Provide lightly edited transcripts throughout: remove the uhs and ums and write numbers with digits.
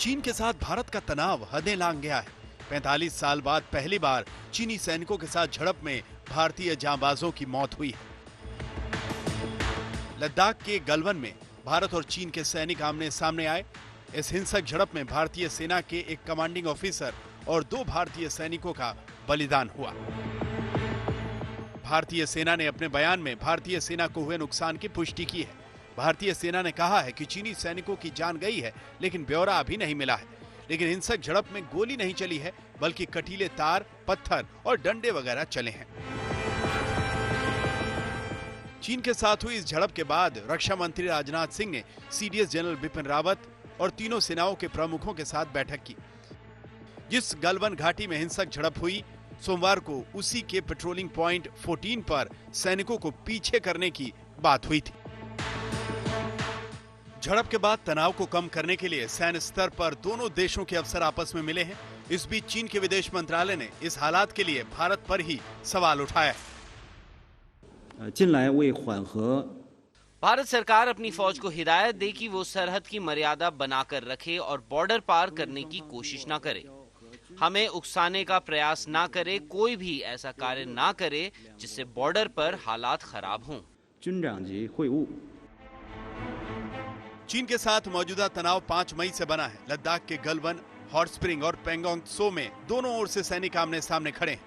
चीन के साथ भारत का तनाव हदें लांघ गया है। 45 साल बाद पहली बार चीनी सैनिकों के साथ झड़प में भारतीय जांबाजों की मौत हुई है। लद्दाख के गलवन में भारत और चीन के सैनिक आमने सामने आए। इस हिंसक झड़प में भारतीय सेना के एक कमांडिंग ऑफिसर और 2 भारतीय सैनिकों का बलिदान हुआ। भारतीय सेना ने अपने बयान में भारतीय सेना को हुए नुकसान की पुष्टि की है। भारतीय सेना ने कहा है कि चीनी सैनिकों की जान गई है, लेकिन ब्यौरा अभी नहीं मिला है। लेकिन हिंसक झड़प में गोली नहीं चली है, बल्कि कटीले तार, पत्थर और डंडे वगैरह चले हैं। चीन के साथ हुई इस झड़प के बाद रक्षा मंत्री राजनाथ सिंह ने सीडीएस जनरल बिपिन रावत और तीनों सेनाओं के प्रमुखों के साथ बैठक की। जिस गलवन घाटी में हिंसक झड़प हुई, सोमवार को उसी के पेट्रोलिंग पॉइंट 14 पर सैनिकों को पीछे करने की बात हुई थी। झड़प के बाद तनाव को कम करने के लिए सैन्य स्तर पर दोनों देशों के अफसर आपस में मिले हैं। इस बीच चीन के विदेश मंत्रालय ने इस हालात के लिए भारत पर ही सवाल उठाया है। भारत सरकार अपनी फौज को हिदायत दे कि वो सरहद की मर्यादा बनाकर रखे और बॉर्डर पार करने की कोशिश ना करे। हमें उकसाने का प्रयास ना करे, कोई भी ऐसा कार्य ना करे जिससे बॉर्डर पर हालात खराब हों। चीन के साथ मौजूदा तनाव 5 मई से बना है। लद्दाख के गलवन, हॉट स्प्रिंग और पेंगोंग त्सो में दोनों ओर से सैनिक आमने सामने खड़े हैं।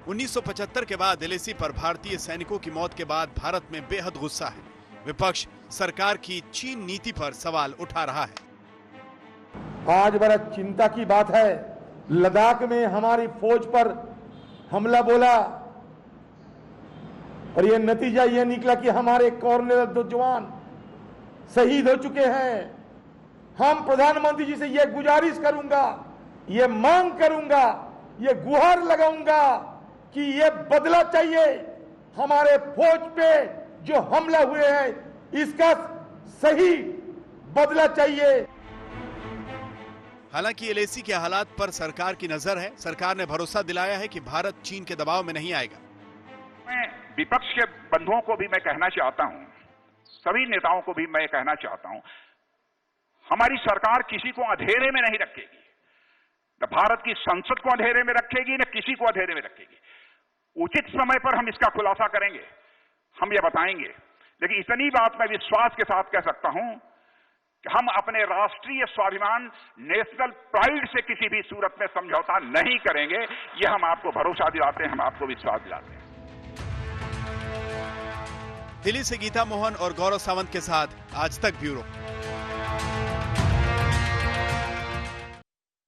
1975 के बाद एलएसी पर भारतीय सैनिकों की मौत के बाद भारत में बेहद गुस्सा है। विपक्ष सरकार की चीन नीति पर सवाल उठा रहा है। आज बड़ा चिंता की बात है, लद्दाख में हमारी फौज पर हमला बोला और ये नतीजा ये निकला कि हमारे कर्नल 2 जवान शहीद हो चुके हैं। हम प्रधानमंत्री जी से ये गुजारिश करूंगा, ये मांग करूंगा, ये गुहार लगाऊंगा कि ये बदला चाहिए। हमारे फौज पे जो हमला हुए हैं इसका सही बदला चाहिए। हालांकि एलएसी के हालात पर सरकार की नजर है। सरकार ने भरोसा दिलाया है कि भारत चीन के दबाव में नहीं आएगा। मैं विपक्ष के बंधुओं को भी मैं कहना चाहता हूं, सभी नेताओं को भी मैं कहना चाहता हूं, हमारी सरकार किसी को अंधेरे में नहीं रखेगी। न भारत की संसद को अंधेरे में रखेगी, न किसी को अंधेरे में रखेगी। उचित समय पर हम इसका खुलासा करेंगे, हम ये बताएंगे। लेकिन इतनी बात मैं विश्वास के साथ कह सकता हूं कि हम अपने राष्ट्रीय स्वाभिमान, नेशनल प्राइड से किसी भी सूरत में समझौता नहीं करेंगे। ये हम आपको भरोसा दिलाते हैं, हम आपको विश्वास दिलाते हैं। दिल्ली से गीता मोहन और गौरव सावंत के साथ आज तक ब्यूरो।